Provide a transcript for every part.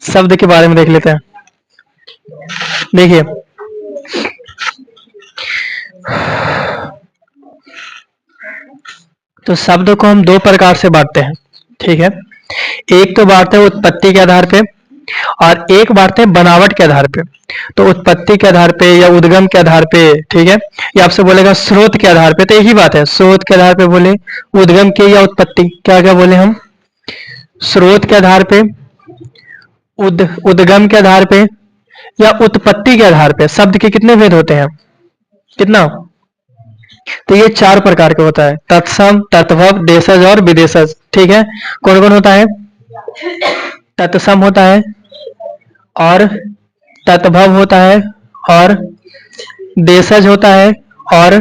शब्द के बारे में देख लेते हैं। देखिए, तो शब्द को हम दो प्रकार से बांटते हैं, ठीक है। एक तो बांटते हैं उत्पत्ति के आधार पे, और एक बांटते हैं बनावट के आधार पे। तो उत्पत्ति के आधार पे या उद्गम के आधार पे, ठीक है, या आपसे बोलेगा स्रोत के आधार पे, तो एक ही बात है। स्रोत के आधार पे बोले, उद्गम के या उत्पत्ति, क्या क्या बोले हम? स्रोत के आधार पे, उद्गम के आधार पे या उत्पत्ति के आधार पे शब्द के कितने भेद होते हैं? कितना? तो ये चार प्रकार के होता है, तत्सम, तत्भव, देशज और विदेशज, ठीक है। कौन कौन होता है? तत्सम होता है, और तत्भव होता है, और देशज होता है, और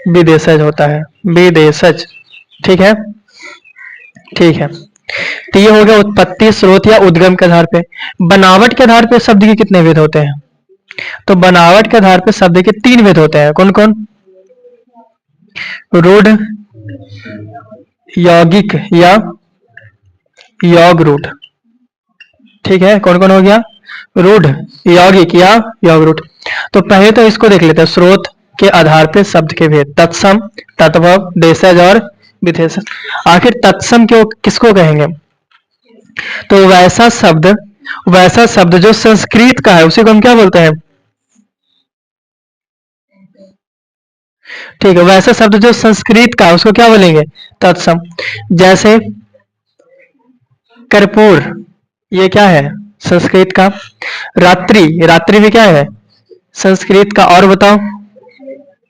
विदेशज होता है, विदेशज, ठीक है। ठीक है, तो ये हो गया उत्पत्ति, स्रोत या उद्गम के आधार पे। बनावट के आधार पे शब्द के कितने भेद होते हैं? तो बनावट के आधार पे शब्द के तीन भेद होते हैं। कौन कौन? रूढ़, यौगिक या योग रूढ़, ठीक है। कौन कौन हो गया? रूढ़, यौगिक या योग रूढ़। तो पहले तो इसको देख लेते हैं, स्रोत के आधार पे शब्द के भेद, तत्सम, तत्भव, देशज और विदेशज। आखिर तत्सम क्यों किसको कहेंगे? तो वैसा शब्द जो संस्कृत का है, उसे को हम क्या बोलते हैं? ठीक है, वैसा शब्द जो संस्कृत का है उसको क्या बोलेंगे? तत्सम। जैसे कर्पूर, ये क्या है? संस्कृत का। रात्रि, रात्रि भी क्या है? संस्कृत का। और बताओ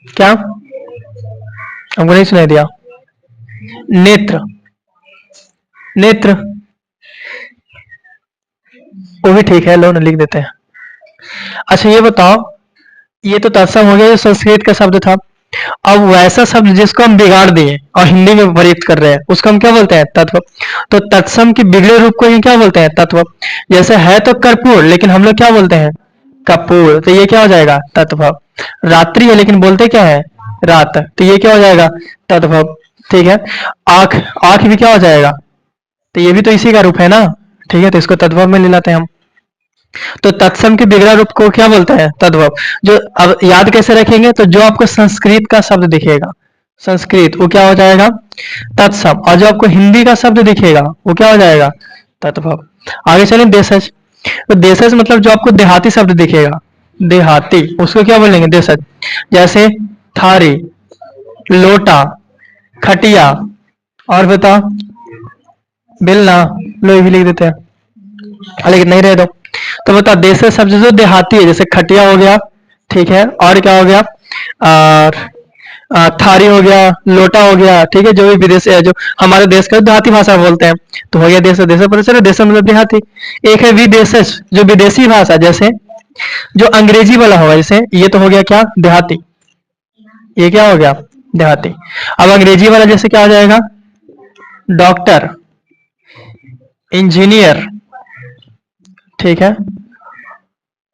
क्या? हमको नहीं सुनाई दिया। नेत्र, नेत्र, वो भी ठीक है, लो ना लिख देते हैं। अच्छा ये बताओ, ये तो तत्सम हो गया, जो संस्कृत का शब्द था। अब वैसा शब्द जिसको हम बिगाड़ दिए और हिंदी में प्रयुक्त कर रहे हैं, उसको हम क्या बोलते हैं? तत्व। तो तत्सम के बिगड़े रूप को ही क्या बोलते हैं? तत्व। जैसे है तो कर्पूर, लेकिन हम लोग क्या बोलते हैं? कपूर, तो ये क्या हो जाएगा? तत्व। रात्रि है लेकिन बोलते क्या है? रात, तो ये क्या हो जाएगा? तत्व, ठीक है। आंख, आंख भी क्या हो जाएगा? तो ये भी तो इसी का रूप है ना, ठीक है, तो इसको तद्भव में ले लाते हैं हम। तो तत्सम के बिगड़ा रूप को क्या बोलते हैं? तद्भव। जो अब याद कैसे रखेंगे? तो जो आपको संस्कृत का शब्द दिखेगा, संस्कृत, वो क्या हो जाएगा? तत्सम। और जो आपको हिंदी का शब्द दिखेगा वो क्या हो जाएगा? तद्भव। आगे चलें, देशज। तो देशज मतलब जो आपको देहाती शब्द दिखेगा, देहाती, उसको क्या बोलेंगे? देशज। जैसे थारी, लोटा, खटिया, और बता, बेलना, लो ये भी लिख देते हैं, लेकिन नहीं रहे दो। तो बता, देशज शब्द जो देहाती है, जैसे खटिया हो गया, ठीक है, और क्या हो गया? और थारी हो गया, लोटा हो गया, ठीक है, जो भी विदेश है, जो हमारे देश का देहाती भाषा बोलते हैं, तो हो गया देश। देश पता चले, देश मतलब देहाती। एक है विदेशज, जो विदेशी भाषा, जैसे जो अंग्रेजी वाला होगा, जैसे ये तो हो गया क्या? देहाती, ये क्या हो गया? देहाती। अब अंग्रेजी वाला जैसे क्या हो जाएगा? डॉक्टर, इंजीनियर, ठीक है,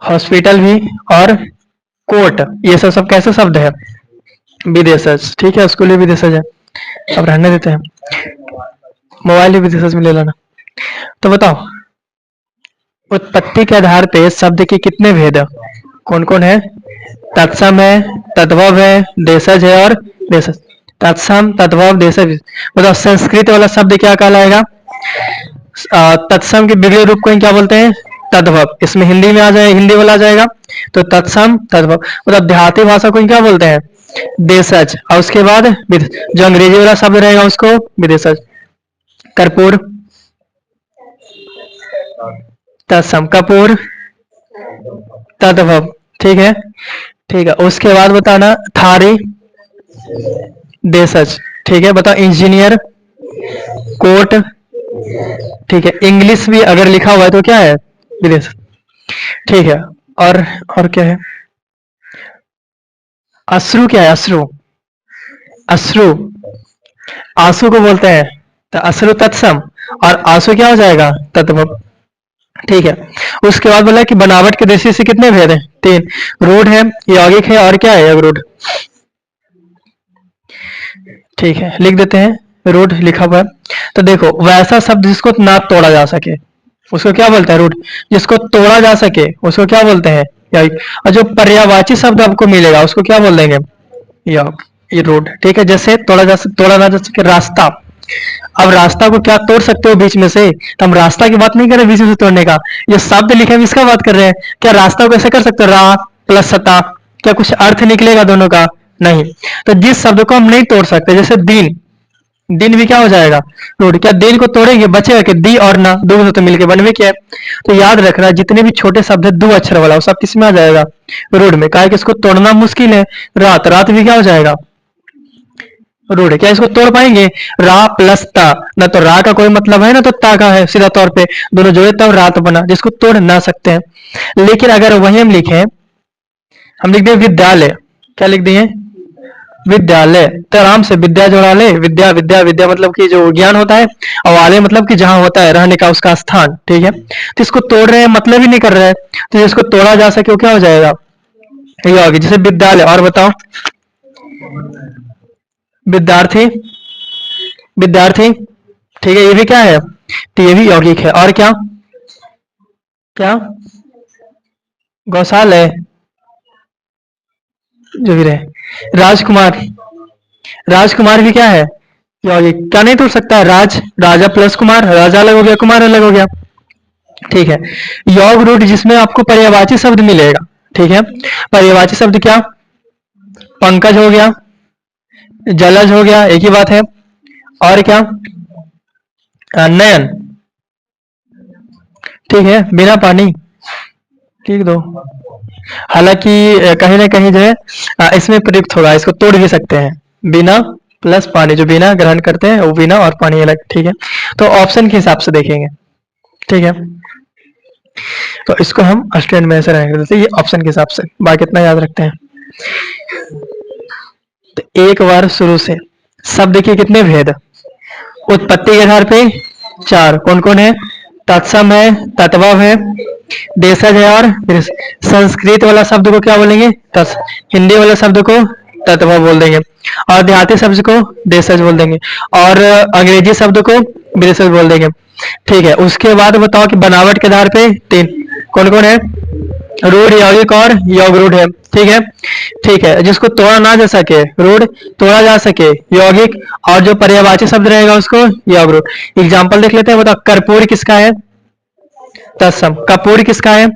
हॉस्पिटल भी, और कोर्ट, ये सब सब कैसे शब्द है? विदेशज, ठीक है, उसके लिए विदेशज है। अब रहने देते हैं, मोबाइल भी विदेशज में ले लेना। तो बताओ, उत्पत्ति के आधार पे शब्द के कितने भेद है? कौन कौन है? तत्सम है, तद्भव है, देशज है, और देशज। तत्सम, तद्भव, देशज। बताओ, संस्कृत वाला शब्द क्या कहलाएगा? तत्सम के बिगड़े रूप को ही क्या बोलते हैं? तद्भव। इसमें हिंदी में आ जाए, हिंदी वाला आ जाएगा, तो तत्सम, तद्भव। मतलब देहाती भाषा को ही क्या बोलते हैं? देशज। और उसके बाद जो अंग्रेजी वाला शब्द रहेगा उसको विदेशज। कर्पूर, तत्सम, कपूर, तद्भव, ठीक है। ठीक है, उसके बाद बताना, थारी, देशज, ठीक है। बताओ, इंजीनियर, कोर्ट, ठीक है। इंग्लिश भी अगर लिखा हुआ है तो क्या है? विदेश, ठीक है। और क्या है? अश्रु, क्या है? अश्रु, अश्रु, आंसू को बोलते हैं, तो अश्रु तत्सम, और आंसू क्या हो जाएगा? तत्व, ठीक है। उसके बाद बोला कि बनावट के दृष्टि से कितने भेद हैं? तीन। रूढ़ है, यौगिक है, और क्या है? अवरूढ़, ठीक है, लिख देते हैं। रूढ़ लिखा हुआ है, तो देखो, वैसा शब्द जिसको ना तोड़ा जा सके, उसको क्या बोलते हैं? रूट। जिसको तोड़ा जा सके उसको क्या बोलते हैं? यॉगिक। और जो पर्यायवाची शब्द आपको मिलेगा उसको क्या बोल देंगे? यॉग। ये रूट, ठीक है। जैसे तोड़ा ना जा सके, रास्ता। अब रास्ता को क्या तोड़ सकते हो बीच में से? तो हम रास्ता की बात नहीं कर रहे बीच में से तोड़ने का, ये शब्द लिखे हम इसका बात कर रहे हैं। क्या रास्ता को ऐसे कर सकते हो, रा प्लस सता? क्या कुछ अर्थ निकलेगा दोनों का? नहीं। तो जिस शब्द को हम नहीं तोड़ सकते, जैसे दिन, दिन भी क्या हो जाएगा? रूट। क्या दिन को तोड़ेंगे, बचेगा कि दी और ना, दो तो मिलके बनवे क्या है? तो याद रखना, जितने भी छोटे शब्द है दो अक्षर वाला, वो सब किस में आ जाएगा? रूट में। कहा कि इसको तोड़ना मुश्किल है। रात, रात भी क्या हो जाएगा? रूट है। क्या इसको तोड़ पाएंगे? रा प्लस ता, ना तो रा का कोई मतलब है ना तो ता का है, सीधा तौर पे दोनों जोड़े तब रात बना, जिसको तोड़ ना सकते हैं। लेकिन अगर वही हम लिखे, हम लिख दिए विद्यालय, क्या लिख दिए? विद्यालय। तो आराम से विद्या जोड़ा ले, विद्या विद्या विद्या मतलब कि जो ज्ञान होता है, और आलय मतलब कि जहां होता है रहने का उसका स्थान, ठीक है। तो इसको तोड़ रहे हैं, मतलब ही नहीं कर रहे हैं, तो जिसको तोड़ा जा सके वो क्या हो जाएगा? ये होगी। जैसे विद्यालय, और बताओ? विद्यार्थी, विद्यार्थी, ठीक है। ये भी क्या है? तो ये भी यौगिक है। और क्या? क्या? गौशाल जो भी रहे। राजकुमार, राजकुमार भी क्या है? यौगिक। क्या नहीं तोड़ सकता है? राज, राजा प्लस कुमार, राजा अलग हो गया, कुमार अलग हो गया, ठीक है। योग रूट जिसमें आपको पर्यायवाची शब्द मिलेगा, ठीक है। पर्यायवाची शब्द क्या? पंकज हो गया, जलज हो गया, एक ही बात है। और क्या? नयन, ठीक है, बिना पानी, ठीक दो। हालांकि कहीं ना कहीं जो है इसमें प्रयुक्त होगा, इसको तोड़ भी सकते हैं। बिना प्लस पानी, जो बिना ग्रहण करते हैं वो बिना, और पानी अलग, ठीक है। तो ऑप्शन के हिसाब से देखेंगे, ठीक है। तो इसको हम स्टैंड में ऐसे रहेंगे, जैसे ये ऑप्शन के हिसाब से, बाकी इतना याद रखते हैं। तो एक बार शुरू से शब्द के कितने भेद? उत्पत्ति के आधार पे चार, कौन कौन है? तत्सम है, तत्वव है, देशज है, और फिर संस्कृत वाला शब्द को क्या बोलेंगे? तत्। हिंदी वाला शब्द को तत्व बोल देंगे, और देहाती शब्द को देशज बोल देंगे, और अंग्रेजी शब्द को विदेशज बोल देंगे, ठीक है। उसके बाद बताओ कि बनावट के आधार पे तीन, कौन कौन है? रूढ़, यौगिक और योग रूढ़ है, ठीक है। ठीक है, जिसको तोड़ा ना जा सके रूढ़, तोड़ा जा सके यौगिक, और जो पर्यायवाची शब्द रहेगा उसको योग रूढ़। एग्जाम्पल देख लेते हैं। बताओ, कर्पूर किसका है? तत्सम। कपूर किसका है?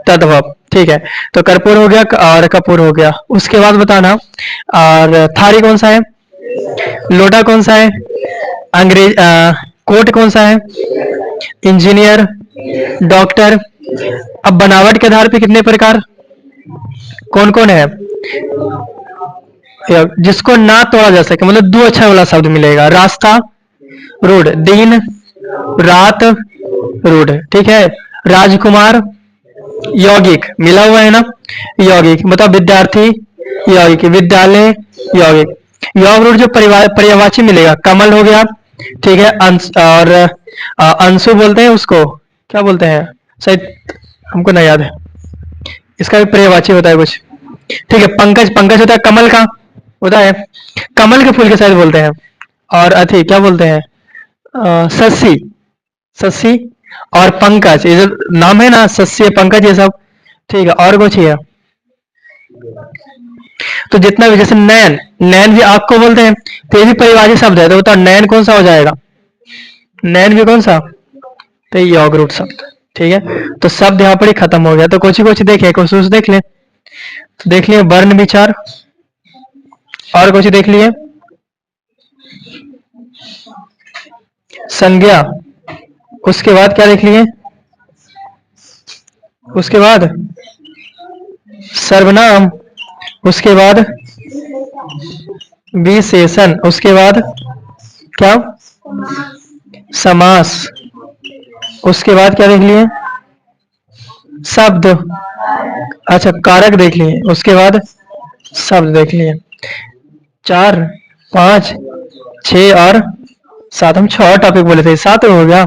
तद्भव, ठीक है। तो कर्पूर हो गया और कपूर हो गया। उसके बाद बताना, और थारी कौन सा है? लोटा कौन सा है? अंग्रेज कोट कौन सा है? Engineer, doctor. अब बनावट के आधार पे कितने प्रकार, कौन कौन है? जिसको ना तोड़ा जा सके, मतलब दो अक्षर वाला शब्द मिलेगा। रास्ता, रोड। दिन, रात, रोड, ठीक है। राजकुमार, यौगिक, मिला हुआ है ना? यौगिक। मतलब विद्यार्थी, यौगिक। विद्यालय, यौगिक। योग रूट जो पर्यायवाची मिलेगा, कमल हो गया, ठीक है। और अंशु बोलते हैं उसको, क्या बोलते हैं शायद, हमको नहीं याद है। इसका भी पर्यायवाची होता है कुछ, ठीक है। पंकज, पंकज होता है कमल का, होता है। कमल के फूल के शायद बोलते हैं। और अथी क्या बोलते हैं? शशि, शशि। और पंकज, ये जो नाम है ना, शशि पंकज, ये सब, ठीक है। और कुछ है? तो जितना भी, जैसे नयन, नयन भी आग को बोलते हैं, तो ये भी परिवारी शब्द है। तो बताओ नयन कौन सा हो जाएगा? नयन भी कौन सा? तो ये योग रूट शब्द, ठीक है। तो शब्द यहाँ पर ही खत्म हो गया। तो कुछ कुछ देखे, कुछ देख ले, तो देख लिए वर्ण विचार, और कुछ देख लिए संज्ञा, उसके बाद क्या देख लिए? उसके बाद सर्वनाम, उसके बाद विशेषण, उसके बाद क्या? समास, उसके बाद क्या देख लिए? शब्द, अच्छा कारक देख लिए, उसके बाद शब्द देख लिए। चार, पांच, छ और सात, हम 6 टॉपिक बोले थे, 7 हो गया।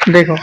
देखो